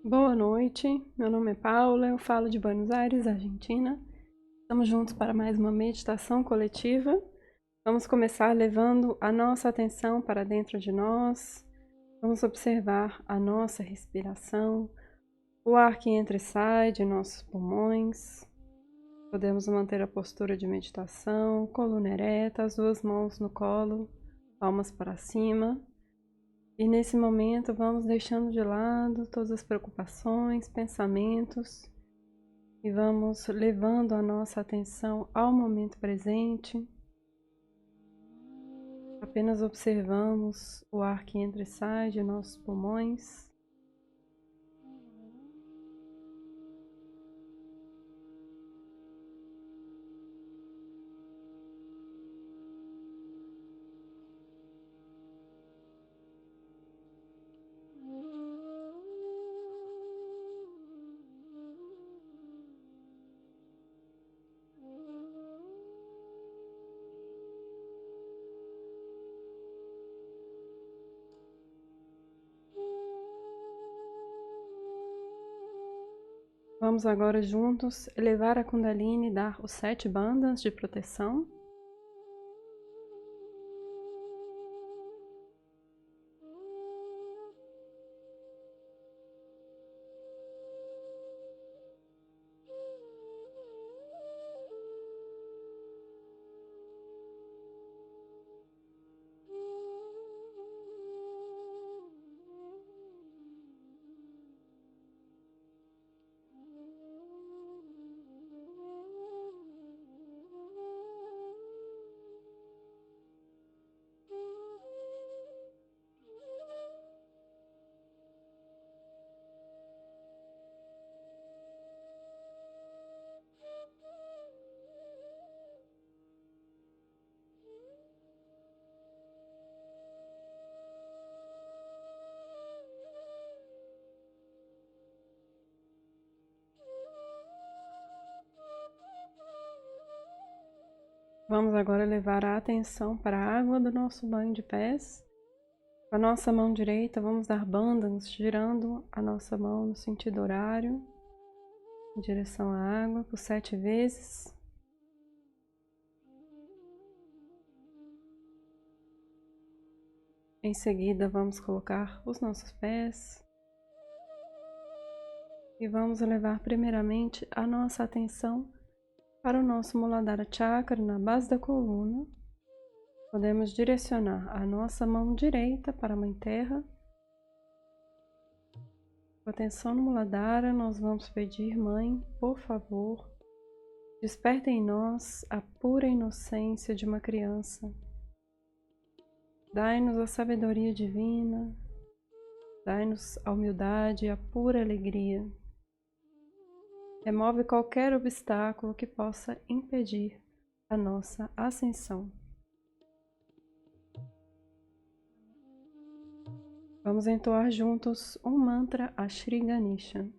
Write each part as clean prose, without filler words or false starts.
Boa noite, meu nome é Paula, eu falo de Buenos Aires, Argentina. Estamos juntos para mais uma meditação coletiva. Vamos começar levando a nossa atenção para dentro de nós. Vamos observar a nossa respiração, o ar que entra e sai de nossos pulmões. Podemos manter a postura de meditação, coluna ereta, as duas mãos no colo, palmas para cima. E nesse momento vamos deixando de lado todas as preocupações, pensamentos e vamos levando a nossa atenção ao momento presente. Apenas observamos o ar que entra e sai de nossos pulmões. Vamos agora juntos elevar a Kundalini e dar os 7 bandhas de proteção. Vamos agora levar a atenção para a água do nosso banho de pés. Com a nossa mão direita, vamos dar bandhas, girando a nossa mão no sentido horário, em direção à água, por 7 vezes. Em seguida, vamos colocar os nossos pés e vamos levar primeiramente a nossa atenção para o nosso Muladhara Chakra na base da coluna. Podemos direcionar a nossa mão direita para a Mãe Terra. Com atenção no Muladhara, nós vamos pedir: Mãe, por favor, desperta em nós a pura inocência de uma criança. Dai-nos a sabedoria divina, dai-nos a humildade e a pura alegria. Remove qualquer obstáculo que possa impedir a nossa ascensão. Vamos entoar juntos um mantra a Shri Ganesha.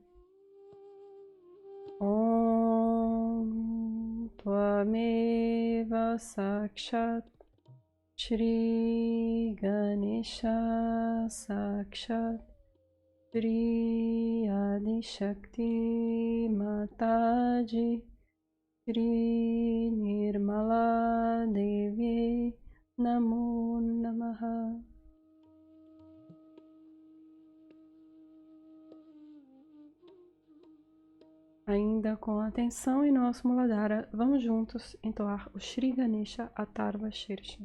Om Tvameva Sakshat Shri Ganesha Sakshat Shri Adi Shakti Mataji Shri Nirmala Devi Namo Namaha. Ainda com atenção em nosso Muladhara, vamos juntos entoar o Shri Ganesha Atharva Shirsha.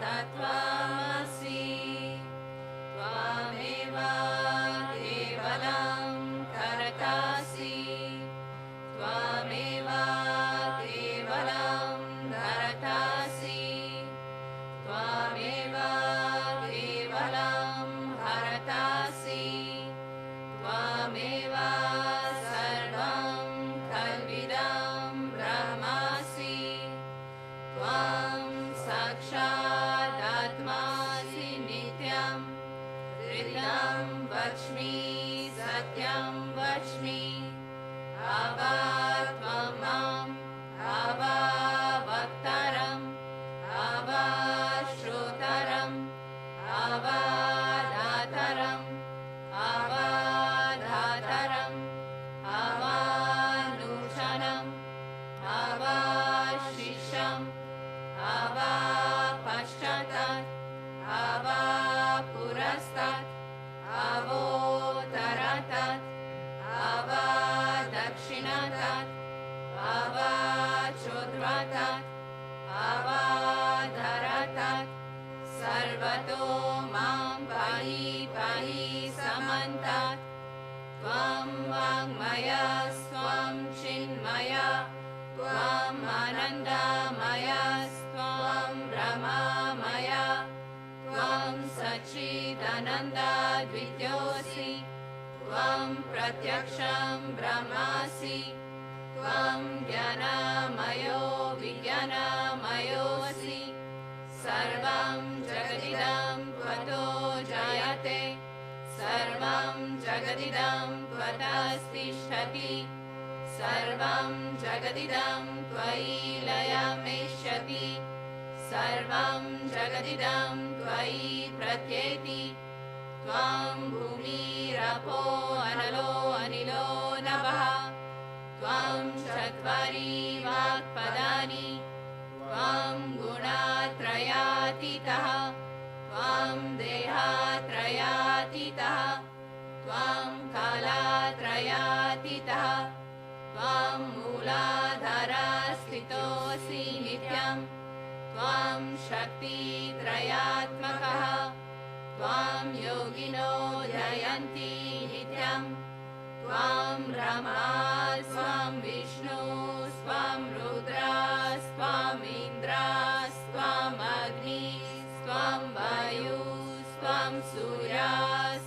Tattvamasi, Tvameva त्वं वाङ्मया स्वं चिन्मया त्वम् आनन्दमया त्वं ब्रह्ममया त्वं सच्चिदानन्दद्वितीयोऽसि त्वं प्रत्यक्षं ब्रह्मासि त्वं ज्ञानमयो विज्ञानमयोऽसि सर्वं जगदिदं त्वतो जायते सर्वं जगदिदं त्वतस्तिष्ठति सर्वं जगदिदं त्वयि लयमेष्यति सर्वं जगदिदं त्वयि प्रत्येति त्वं भूमिरपो अनलो अनिलो नभः त्वं चत्वारि वाक्पदानि त्वं गुणत्रयातीतः त्वं देहात्रयातीतः त्वं कालत्रयातीतः त्वं मूलाधारस्थितोऽसि नित्यं त्वं शक्तित्रयात्मकः त्वं योगिनो ध्यायन्ति नित्यं त्वं ब्रह्मा स्वं विष्णु स्वं रुद्रा स्वं इन्द्रा स्वं अग्नि स्वं वायु स्वं सूर्या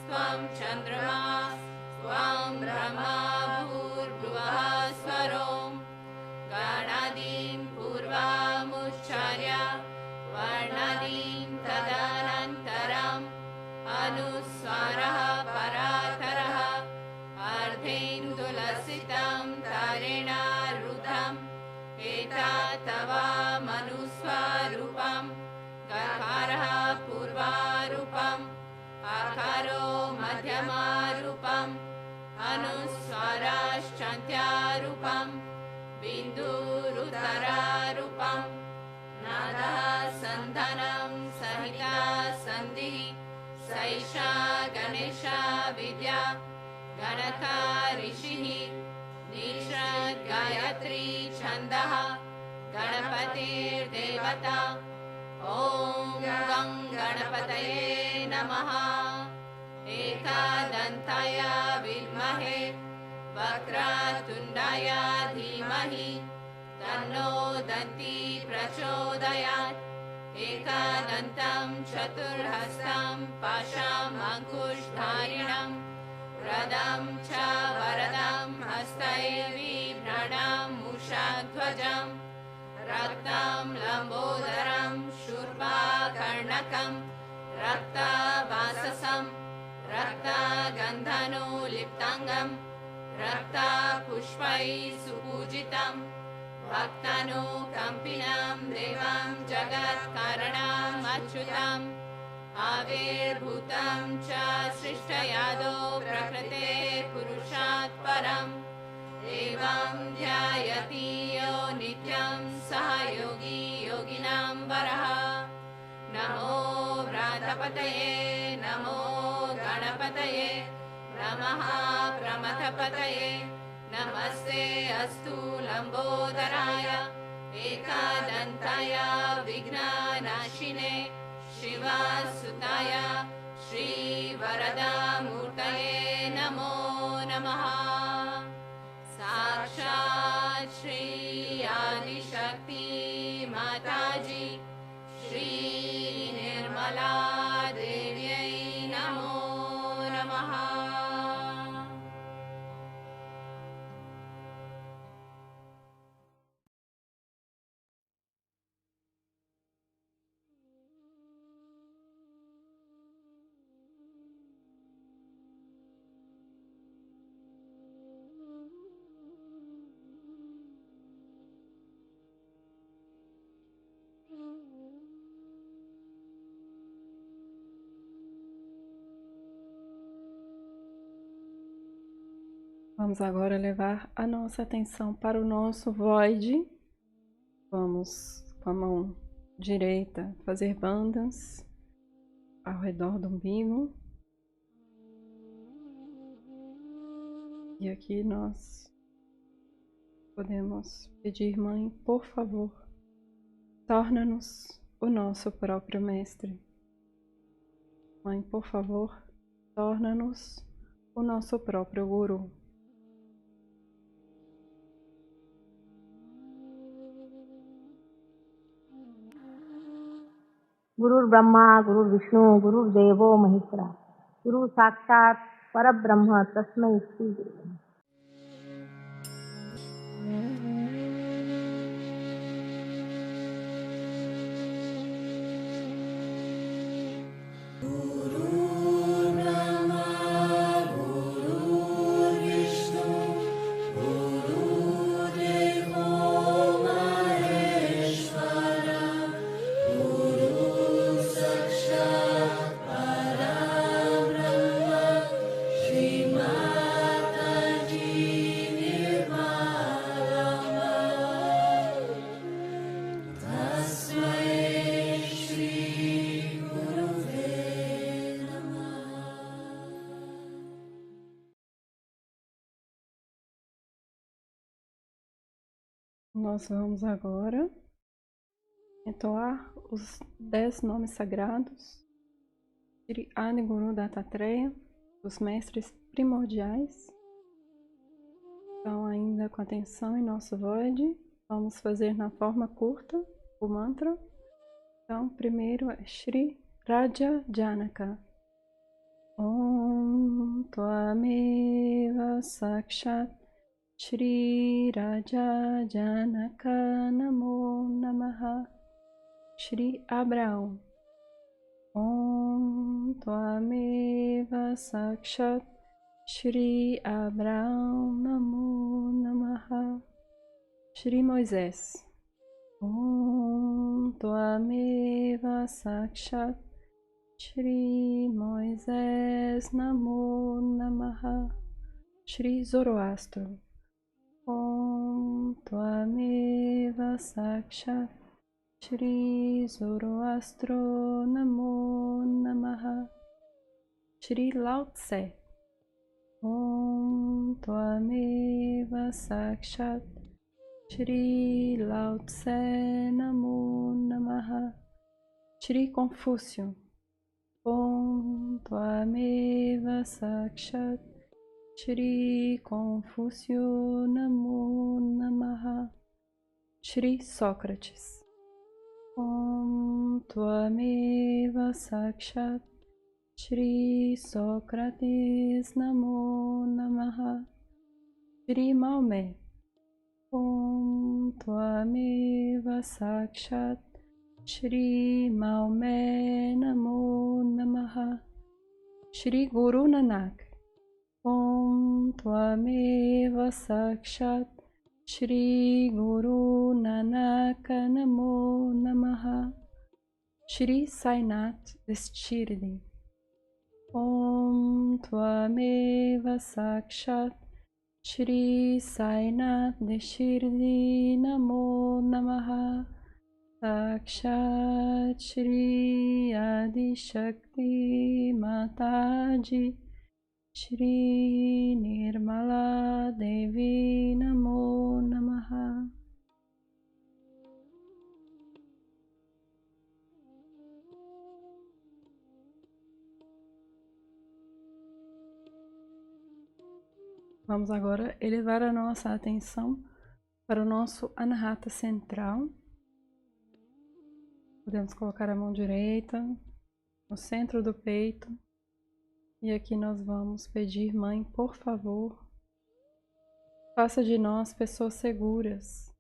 स्वं चन्द्रमा स्वं ब्रह्मा भूर्भुवः स्वरों गणादीं पूर्वमुच्चार्य वर्णादीं तदनन्तरम् अनुस्वारः परातरः अर्धेन्दुलसितं तारेण रुद्धम् एतत् तव मनुस्वरूपं गकारः पूर्वारूपम् आकारो मध्यमारूपम् अनुस्वाराश्चान्त्यारूपम् बिन्दुरुदरारूपम् नादः सन्धानं सहिता सन्धिः सैषा गणेशा विद्या गणका ऋषिः निषद् गायत्री छन्दः गणपतिर्देवता ॐ गं गणपतये नमः एकदन्ताय विद्महे वक्रतुण्डाय धीमहि तन्नो दन्ती प्रचोदयात् एकदन्तं चतुर्हस्तं पाशामङ्कुशधारिणं वरदं च वरदं हस्तैर्बिभ्रणं मूषध्वजं रक्तं लम्बोदरं शूर्पकर्णकं रक्तवाससं रक्तगन्धनुलिप्ताङ्गं रक्तपुष्पैः सुपूजितं भक्तानुकम्पिनं देवं जगत्कारणम् अच्युतम् आविर्भूतं च सृष्टयादो प्रकृते पुरुषात् परम् एवं ध्यायति यो नित्यं सह योगी योगिनां वरः नमो व्रातपतये नमो गणपतये नमः प्रमथपतये नमस्ते अस्तु लम्बोदराय एकदन्ताय विघ्ननाशिने शिवसुताय श्रीवरदामूर्तये नमो नमः साक्षात् श्री आदिशक्ति माताजी श्री निर्मला देव्यै नमो नमः। Vamos agora levar a nossa atenção para o nosso void. Vamos com a mão direita fazer bandas ao redor do umbigo. E aqui nós podemos pedir, Mãe, por favor, torna-nos o nosso próprio mestre. Mãe, por favor, torna-nos o nosso próprio Guru. गुरुर् Brahma गुरुर्विष्णु गुरुर्देवो महेश्वरा गुरु साक्षात परब्रह्म तस्मै श्री गुरुवे नमः। Nós vamos agora entoar os 10 nomes sagrados de Adi Guru Dattatreya, dos mestres primordiais. Então, ainda com atenção em nosso Void, vamos fazer na forma curta o mantra. Então, primeiro é Shri Raja Janaka. Om Tvameva Sakshat Shri Raja Janaka Namo Namaha. Shri Abraão. Om Tvameva Sakshat Shri Abraão Namo Namaha. Shri Moisés. Om Tvameva Sakshat Shri Moisés Namo Namaha. Shri Zoroastro. Om Tvameva Sakshat Shri Zoroastro Namo Namaha. Shri Lao Tse. Om Tvameva Sakshat Shri Lao Tse Namo Namaha. Shri Confúcio. Om Tvameva Sakshat Shri Confúcio Namo Namaha. Shri Sócrates. Om Tvameva Sakshat Shri Sócrates Namo Namaha. Shri Maomé. Om Tvameva Sakshat Shri Maomé Namo Namaha. Shri Guru Nanak. Om Tvameva Sakshat Shri Guru Nanak Namo Namaha. Shri Sainath Deshirdi. Om Tvameva Sakshat Shri Sainath Deshirdi Namo Namaha. Sakshat Shri Adi Shakti Mataji Shri Nirmala Devi Namo Namaha. Vamos agora elevar a nossa atenção para o nosso Anahata central. Podemos colocar a mão direita no centro do peito. E aqui nós vamos pedir, Mãe, por favor, faça de nós pessoas seguras.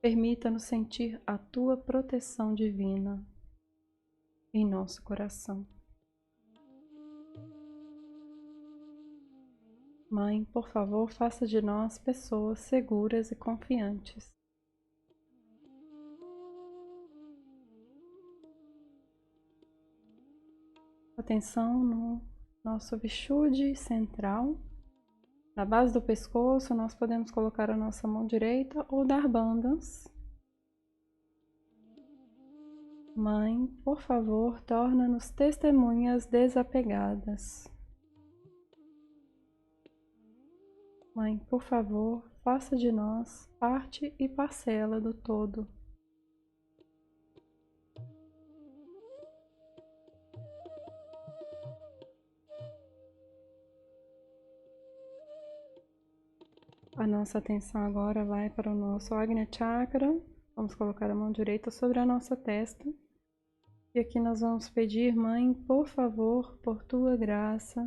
Permita-nos sentir a Tua proteção divina em nosso coração. Mãe, por favor, faça de nós pessoas seguras e confiantes. Atenção no nosso Vishuddhi central. Na base do pescoço, nós podemos colocar a nossa mão direita ou dar bandas. Mãe, por favor, torna-nos testemunhas desapegadas. Mãe, por favor, faça de nós parte e parcela do todo. A nossa atenção agora vai para o nosso Agnya Chakra. Vamos colocar a mão direita sobre a nossa testa. E aqui nós vamos pedir, Mãe, por favor, por tua graça,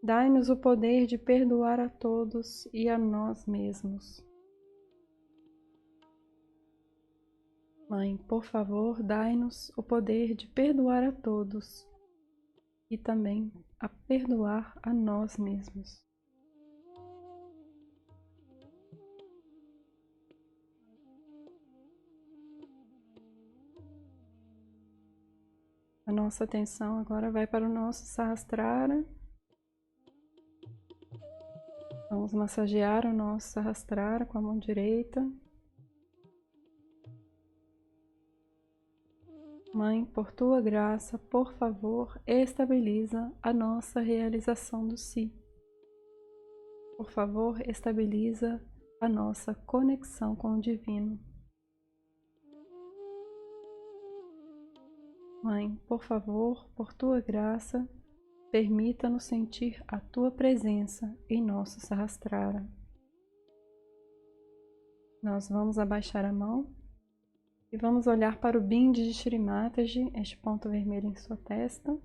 dai-nos o poder de perdoar a todos e a nós mesmos. Mãe, por favor, dai-nos o poder de perdoar a todos e também a perdoar a nós mesmos. A nossa atenção agora vai para o nosso Sahasrara. Vamos massagear o nosso Sahasrara com a mão direita. Mãe, por tua graça, por favor, estabiliza a nossa realização do Si. Por favor, estabiliza a nossa conexão com o Divino. Mãe, por favor, por tua graça, permita-nos sentir a tua presença em nosso Sahasrara. Nós vamos abaixar a mão e vamos olhar para o Bindi de Shri Mataji, este ponto vermelho em sua testa.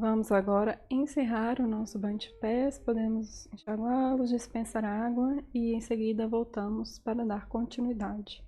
Vamos agora encerrar o nosso banho de pés, podemos enxaguá-los, dispensar água e em seguida voltamos para dar continuidade.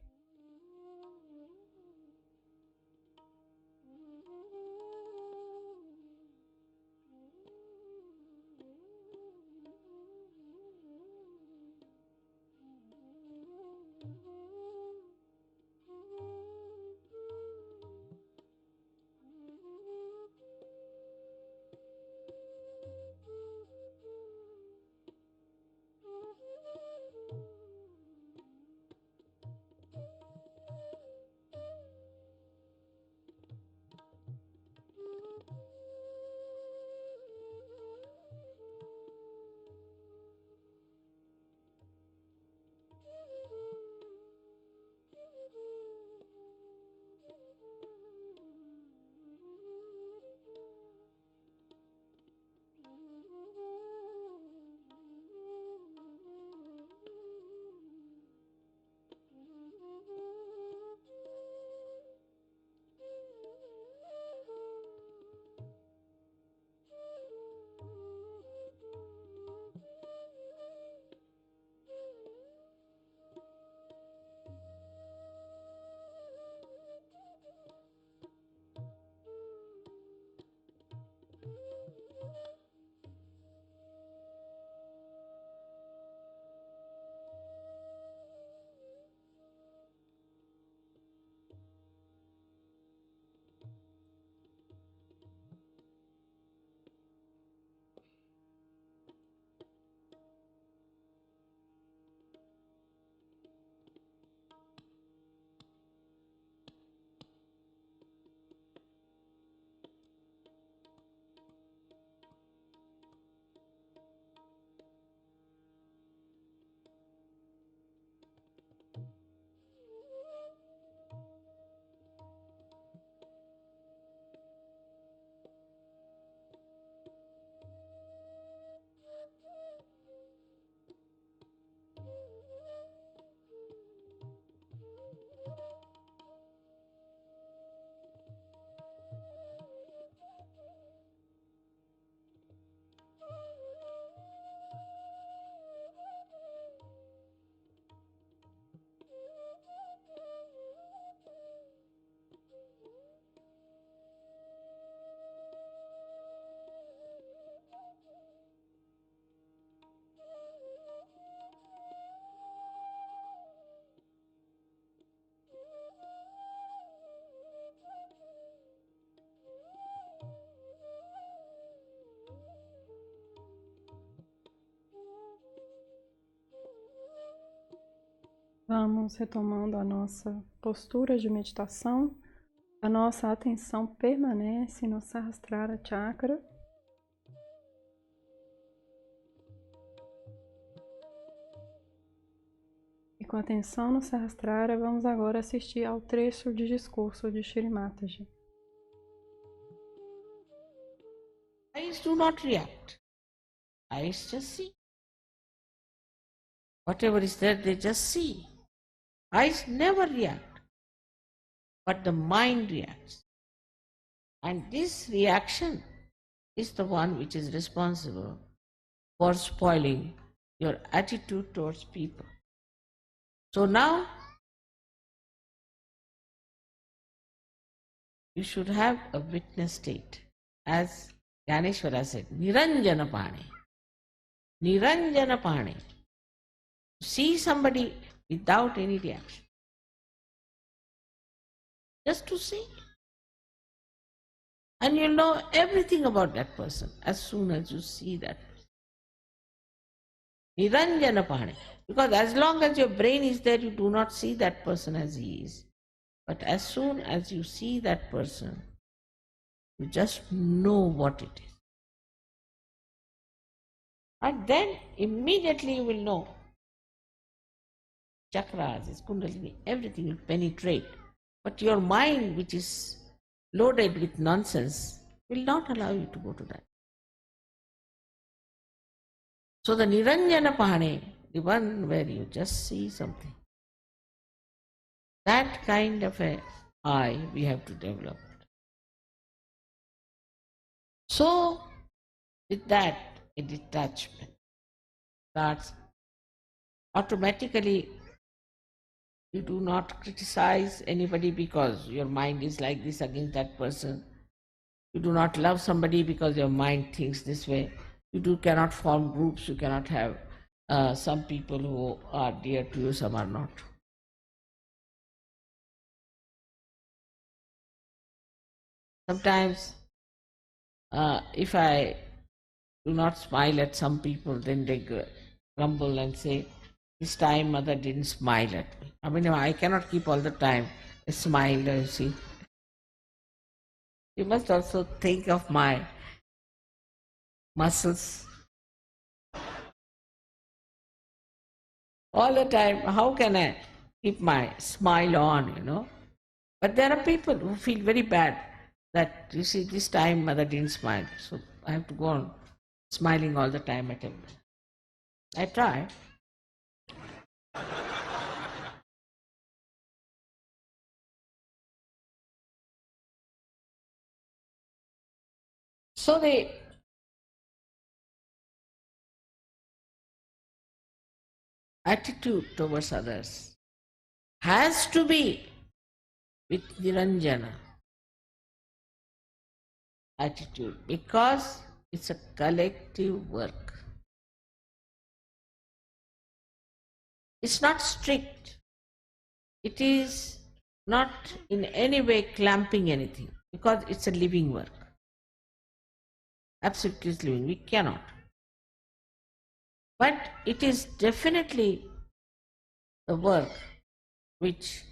Vamos retomando a nossa postura de meditação. A nossa atenção permanece no Sahasrara Chakra. E com atenção no Sahasrara, vamos agora assistir ao trecho de discurso de Shri Mataji. Eyes do not react. Eyes just see. Whatever is there, they just see. Eyes never react, but the mind reacts. And this reaction is the one which is responsible for spoiling your attitude towards people. So now, you should have a witness state. As Gyaneshwara said, Niranjana Pani. Niranjana Pani. See somebody without any reaction. Just to see. And you'll know everything about that person as soon as you see that person. Niranjana Pani. Because as long as your brain is there, you do not see that person as he is. But as soon as you see that person, you just know what it is. And then immediately you will know. Chakras, his kundalini, everything will penetrate. But your mind, which is loaded with nonsense, will not allow you to go to that. So the Niranjana Pahane, the one where you just see something, that kind of an eye we have to develop. So, with that, a detachment starts. Automatically, you do not criticize anybody because your mind is like this against that person. You do not love somebody because your mind thinks this way. You cannot form groups. You cannot have some people who are dear to you, some are not. Sometimes, if I do not smile at some people, then they grumble and say, this time mother didn't smile at me. I mean, I cannot keep all the time a smile, you see. You must also think of my muscles. All the time, how can I keep my smile on, But there are people who feel very bad that, you see, this time mother didn't smile. So I have to go on smiling all the time at him. I try. So the attitude towards others has to be with Niranjana attitude, because it's a collective work. It's not strict. It is not in any way clamping anything, because it's a living work. Absolutely is living. We cannot. But it is definitely the work which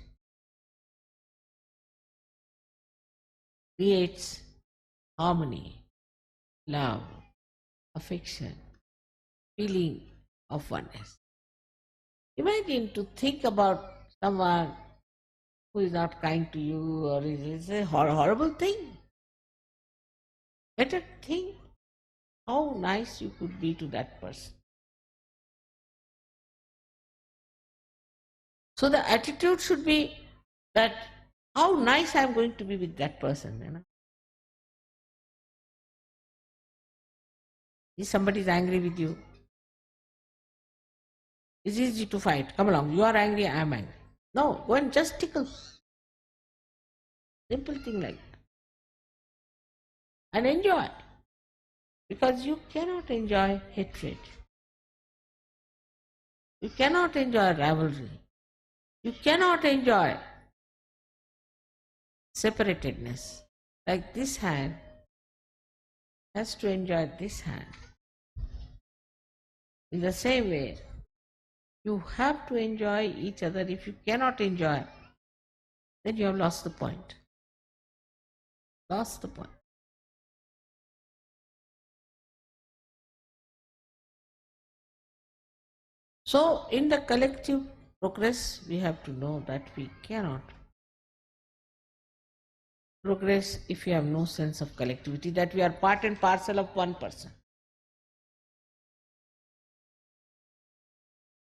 creates harmony, love, affection, feeling of oneness. Imagine to think about someone who is not kind to you, or is a horrible thing. Better think how nice you could be to that person. So the attitude should be that how nice I am going to be with that person. If somebody is angry with you, it's easy to fight. Come along, you are angry, I am angry. No, go and just tickle. Simple thing like that. And enjoy. Because you cannot enjoy hatred. You cannot enjoy rivalry. You cannot enjoy separatedness. Like this hand has to enjoy this hand. In the same way, You have to enjoy each other. If you cannot enjoy, then you have lost the point. Lost the point. So, in the collective progress, we have to know that we cannot progress if you have no sense of collectivity, that we are part and parcel of one person.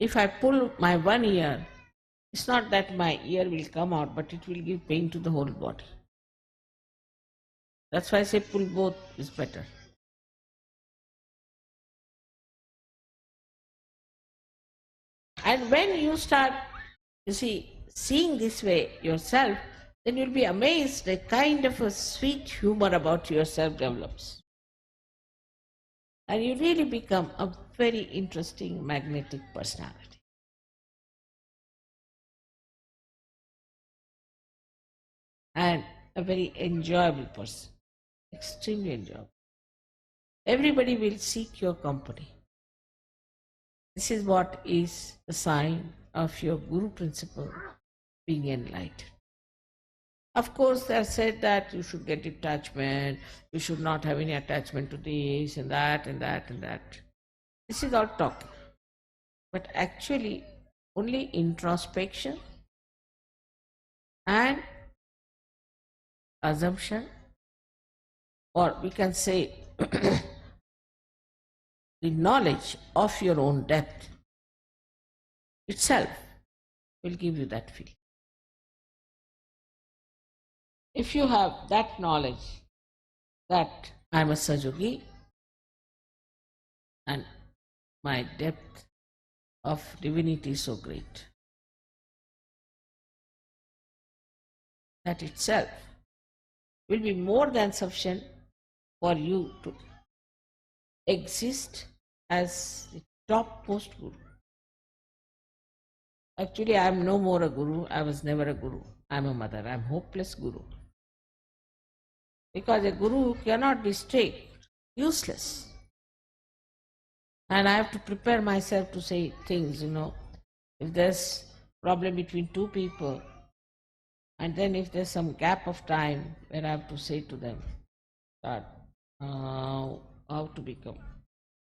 If I pull my one ear, it's not that my ear will come out, but it will give pain to the whole body. That's why I say pull both is better. And when you start, you see, seeing this way yourself, then you'll be amazed a kind of a sweet humor about yourself develops. And you really become a very interesting magnetic personality. And a very enjoyable person, extremely enjoyable. Everybody will seek your company. This is what is the sign of your Guru principle being enlightened. Of course, they have said that you should get attachment, you should not have any attachment to this and that and that and that. This is all talking. But actually, only introspection and assumption, or we can say the knowledge of your own depth itself will give you that feeling. If you have that knowledge that I am a Sahajogi and my depth of divinity is so great, that itself will be more than sufficient for you to exist as the topmost Guru. Actually, I am no more a Guru. I was never a Guru. I am a mother. I am hopeless Guru. Because a Guru cannot be strict, useless. And I have to prepare myself to say things, if there's problem between two people, and then if there's some gap of time where I have to say to them that how to become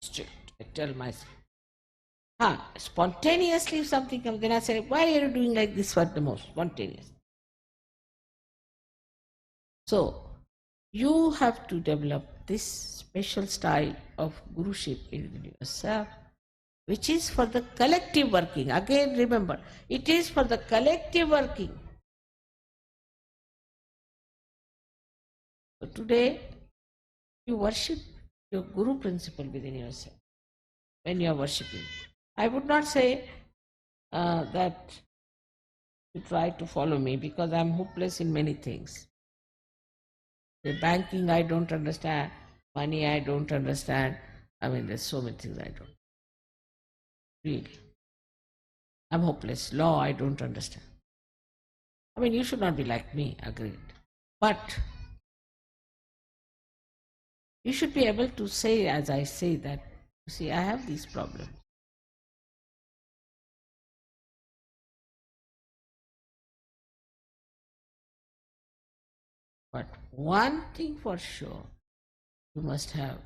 strict. I tell myself. Spontaneously if something comes, then I say, why are you doing like this for the most? Spontaneous. So, you have to develop this special style of Guruship in yourself, which is for the collective working. Again, remember, it is for the collective working. So today, you worship your Guru principle within yourself when you are worshipping. I would not say that you try to follow me, because I am hopeless in many things. The banking I don't understand, money I don't understand. There's so many things I don't. Really. I'm hopeless. Law I don't understand. You should not be like me, agreed. But you should be able to say, as I say, that, you see, I have these problems. But one thing for sure, you must have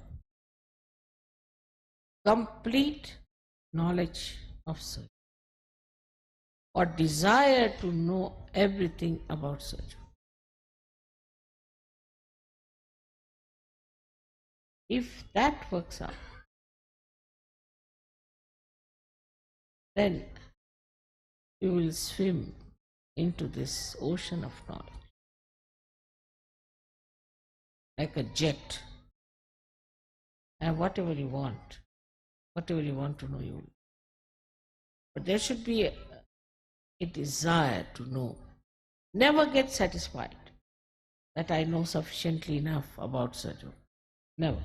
complete knowledge of Sahaja, or desire to know everything about Sahaja. If that works out, then you will swim into this ocean of knowledge like a jet, and whatever you want to know, you will. But there should be a desire to know. Never get satisfied that I know sufficiently enough about Sahaja. Never.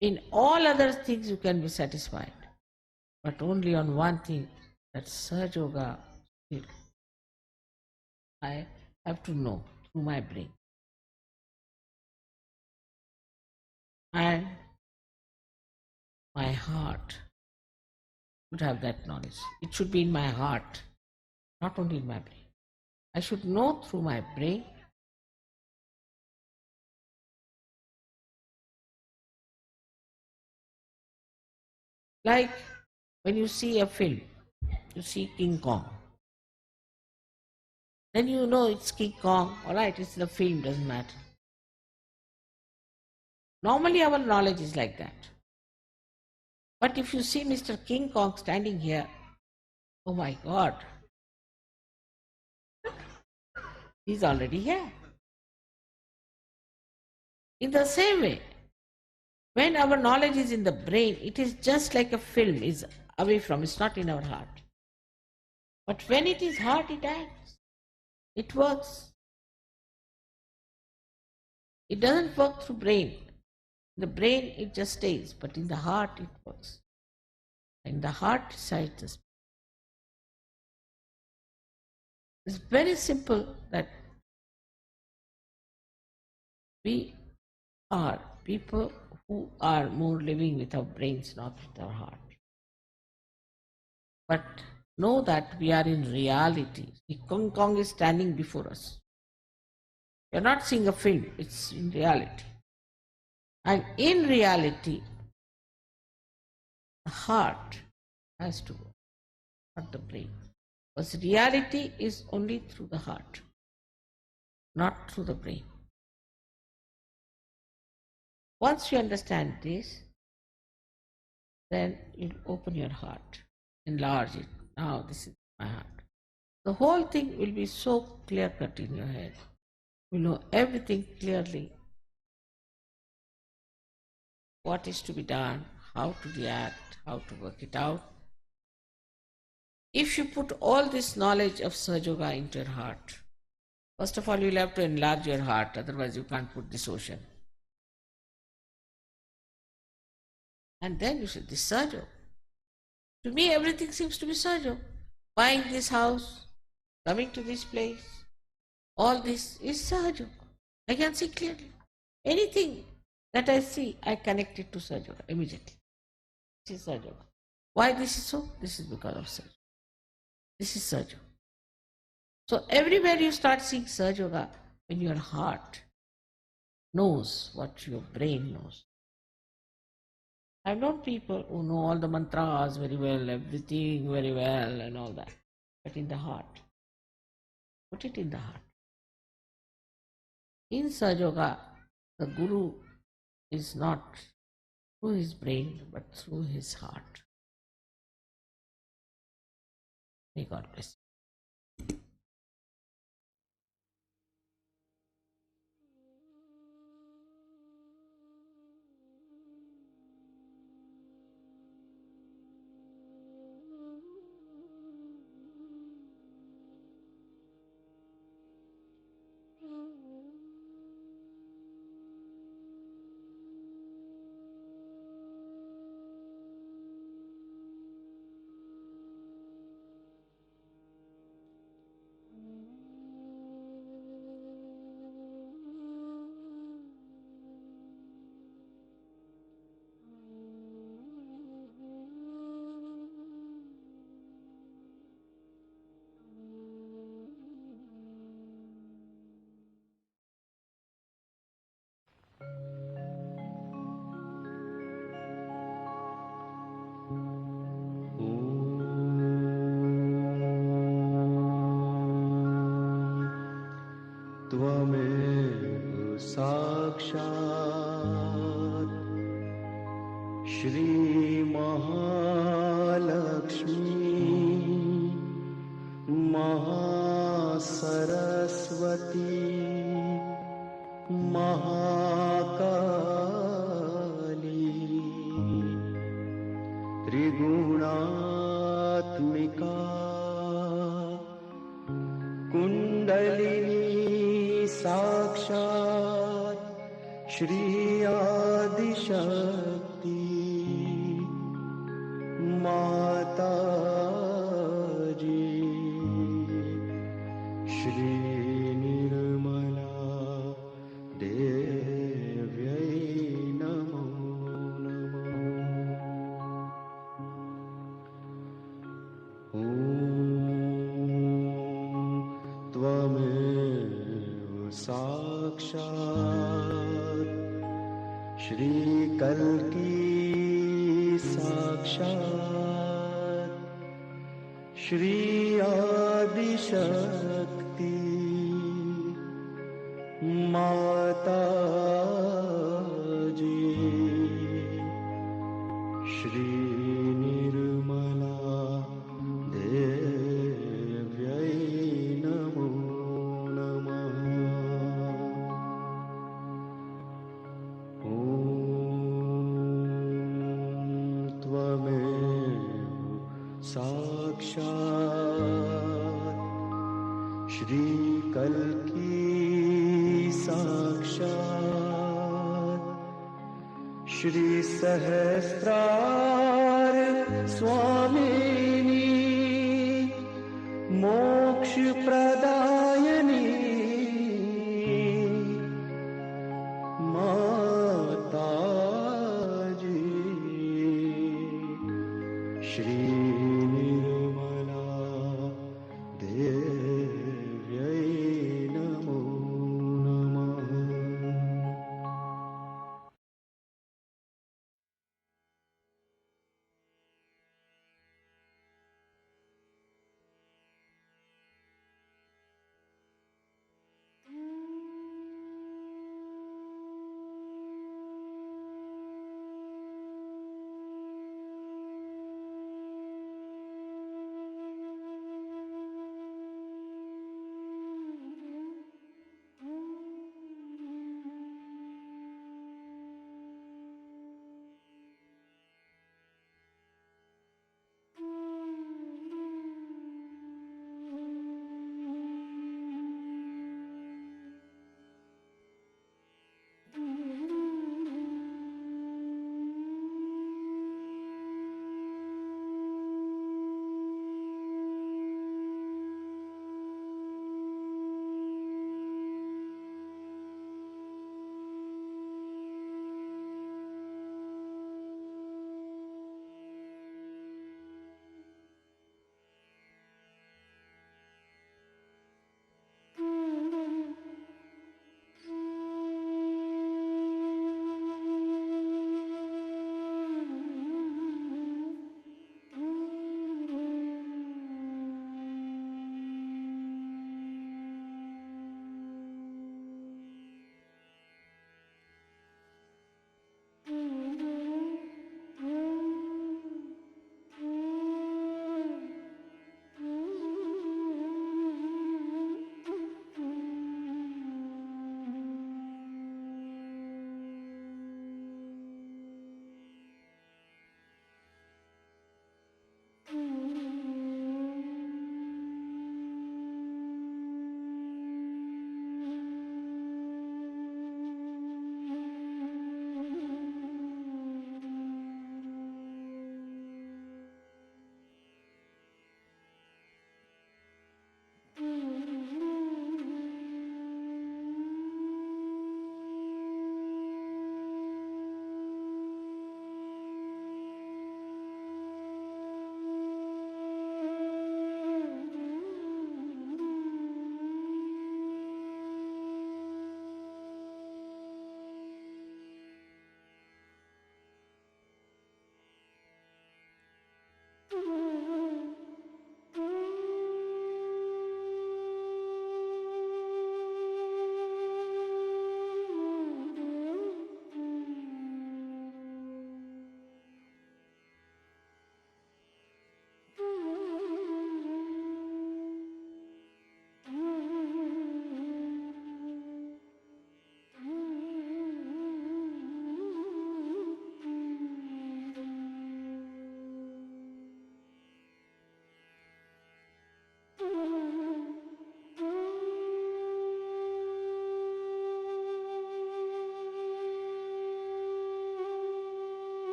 In all other things you can be satisfied, but only on one thing, that Sahaja Yoga, I have to know through my brain. And my heart should have that knowledge. It should be in my heart, not only in my brain. I should know through my brain. Like when you see a film, you see King Kong. Then you know it's King Kong, alright, it's the film, doesn't matter. Normally our knowledge is like that. But if you see Mr. King Kong standing here, oh my God, he's already here. In the same way, when our knowledge is in the brain, it is just like a film is away from, it's not in our heart. But when it is heart, it acts. It works. It doesn't work through brain. In the brain, it just stays, but in the heart, it works. In the heart resides the spirit. It's very simple that we are people who are more living with our brains, not with our heart. But know that we are in reality. The King Kong is standing before us. We are not seeing a film, it's in reality. And in reality, the heart has to go, not the brain. Because reality is only through the heart, not through the brain. Once you understand this, then you open your heart, enlarge it. Now this is my heart. The whole thing will be so clear-cut in your head. You know everything clearly. What is to be done, how to react, how to work it out. If you put all this knowledge of Sahaja Yoga into your heart, first of all, you'll have to enlarge your heart, otherwise you can't put this ocean. And then you say, this Sahaja Yoga. To me, everything seems to be Sahaja Yoga. Buying this house, coming to this place, all this is Sahaja Yoga. I can see clearly. Anything that I see, I connect it to Sahaja Yoga immediately. This is Sahaja Yoga. Why this is so? This is because of Sahaja Yoga. This is Sahaja Yoga. So everywhere you start seeing Sahaja Yoga, when your heart knows what your brain knows. I've known people who know all the mantras very well, everything very well and all that. But in the heart, put it in the heart. In Sahaja Yoga, the Guru is not through his brain, but through his heart. May God bless you. त्वमेव साक्षात् श्रीमहालक्ष्मी महासरस्वती महाकाली त्रिगुणात्मिका कुण्डलिनी साक्षात् श्री आदिशक्ति माता जी श्री निर्मला देव्यै नमो नमः। साक्षात् श्री कल्की साक्षात् श्री आदिशक्ति माता जी श्री निर्मला देव्यै नमो नमः। ॐ त्वमेव साक्षात् श्री कल्की साक्षात् श्री सहस्रार स्वामिनी मोक्ष प्रदायिनी माता जी श्री निर्मला देव्यै नमो नमः।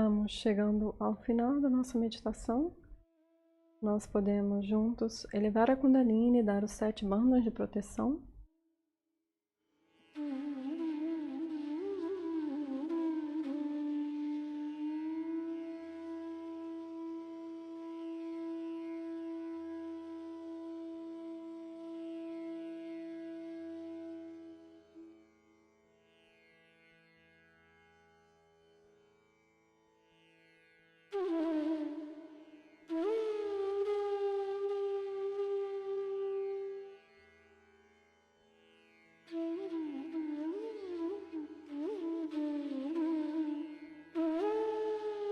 Estamos chegando ao final da nossa meditação. Nós podemos juntos elevar a Kundalini e dar os 7 bandas de proteção.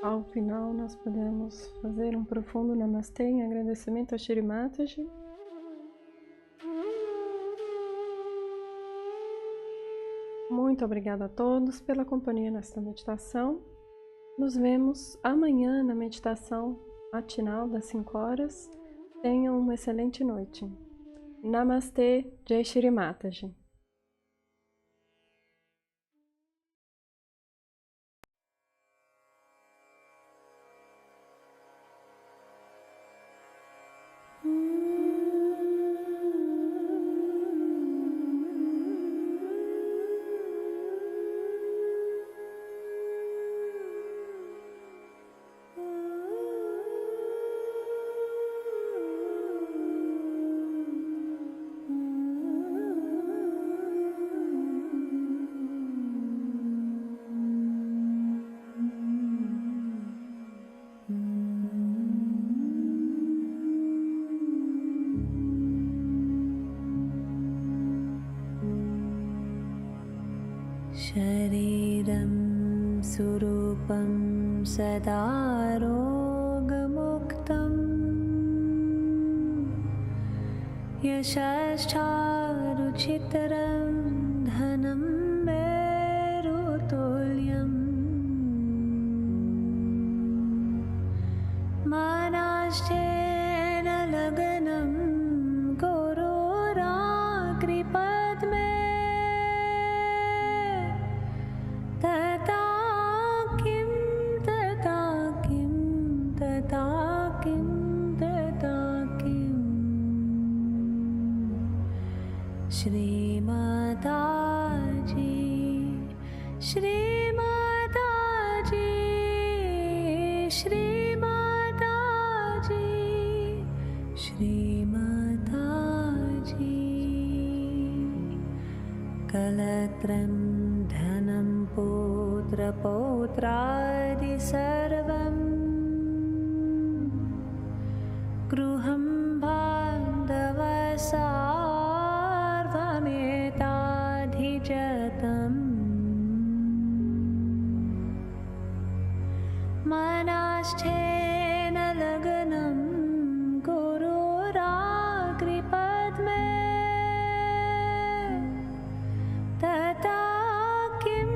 Ao final, nós podemos fazer um profundo Namastê em agradecimento a Shri Mataji. Muito obrigada a todos pela companhia nesta meditação. Nos vemos amanhã na meditação matinal das 5 horas. Tenham uma excelente noite. Namastê, Jai Shri Mataji. शरीरं सुरूपं सदा रोगमुक्तं यशश्चारुचितरं धनं मेरुतुल्यं मानाश्चेन लगनं गुरोराकृपद्मे तथा किं तथा किं तथा किं तथा किं श्रीमाताजी श्रीमाताजी श्रीमाताजी श्रीमाताजी कलत्रं धनं पुत्रपौत्रादि सर्वं गृहं बान्धवसार्वमेताधिजतम् मनाश्चेन लगनं गुरोराकृपद्मे तथा किं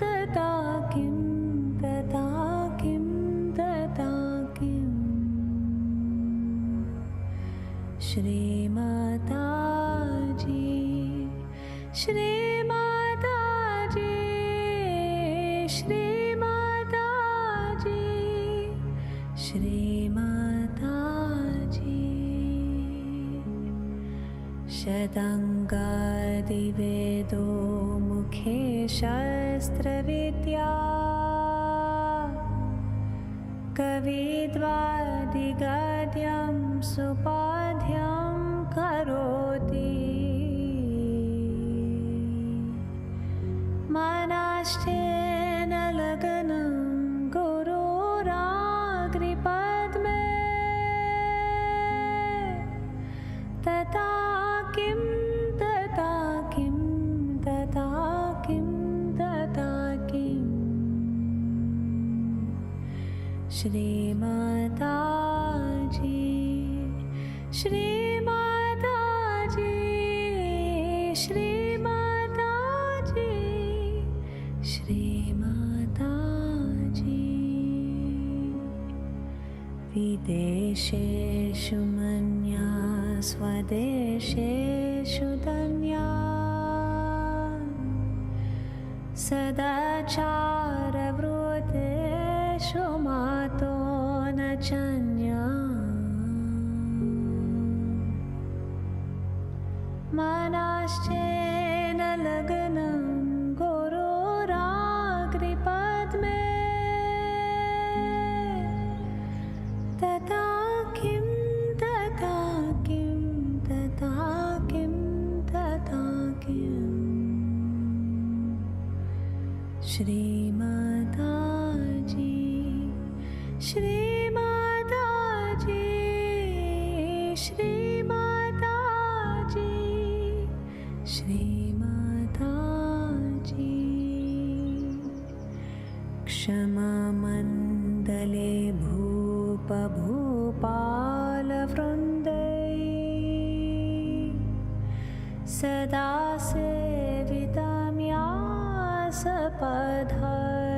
तथा किं तथा किं तथा किं श्रीमाताजी श्रीमाताजी श्रीमाताजी श्रीमाताजी शतङ्गादिवेदो मुखे शस्त्रविद्या कविद्वादिगद्यं सुपाठ्यं करोति मनाश्चेन लगनं गुरोराकृपद्मे तथा किं तथा किं तथा किं तथा किं श्रीमाताजी श्रीमाताजी श्रीमाताजी श्रीमाताजी विदेशेषु मन्या स्वदेशेषु धन्या सदाचारवृते शोमातो न चन्या मनाश्चेन लग्नं गुरुराग्रिपद्मे तथा किं तथा किं तथा किं तथा किं श्रीमाताजी श्रीमाताजी श्रीमाताजी श्रीमाताजी क्षमामण्डले भूपालवृन्दै सदा सेवितं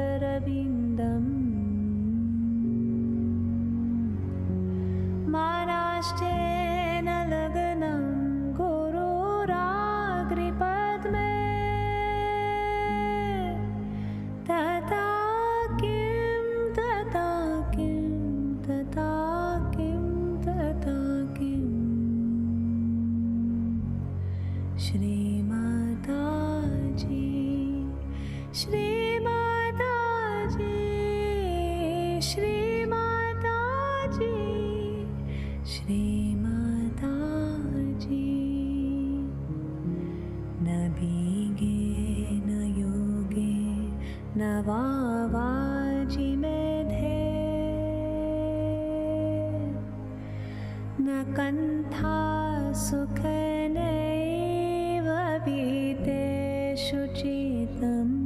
यासपथारविन्दम् मानाश्चेन लग्नं गुरुराग्रिपद्मे तथा किं तथा किं तथा किं तथा किं श्रीमाताजी श्रीमाताजी श्रीमाताजी श्रीमाताजी न भीगे न योगे न वावाजि मेधे न कण्ठा सुखनैव बीते शुचितम्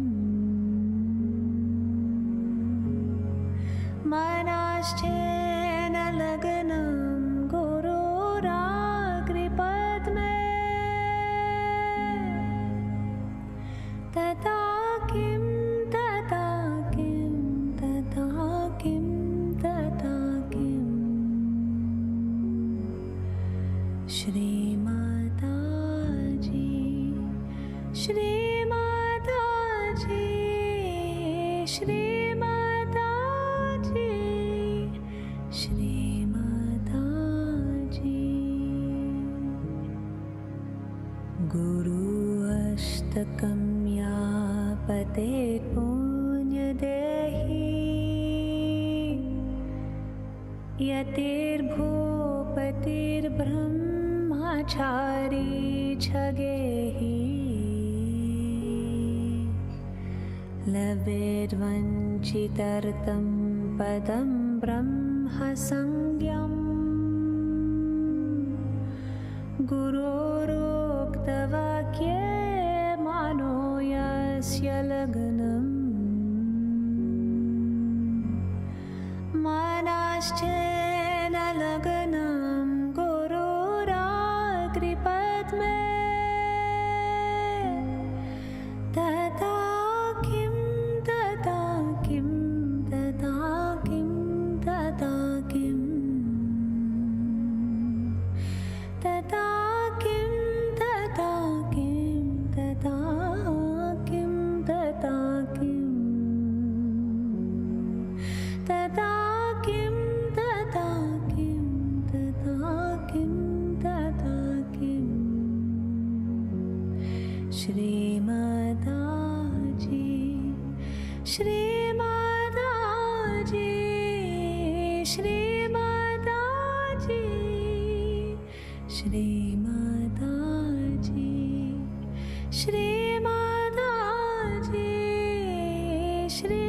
मनाश्चेन लग्नं गुरुराग्रिपद्मे तथा किं तथा किं तथा किं तथा किं श्रीमाताजी श्रीमाताजी श्रीमाताजी श्रीमाताजी गुरु अष्टकं या पतेत् पुण्यदेहि यतिर्भूपतिर्ब्रह्मचारी छगेहि लभेद्वञ्चितर्तं पदं ब्रह्मसंज्ञम् गुरोरुक्तवाक्ये मानो यस्य लग्नम् मनाश्चेन लग्नं गुरुराग्रिपद्मे तथा किं तथा किं तथा किं तथा किं तथा किं तथा किं तथा किं तथा किं तथा किं तथा किं तथा किं तथा किं श्रीमाताजी श्रीमाताजी श्रीमाताजी श्रीमाताजी श्रीमाताजी श्री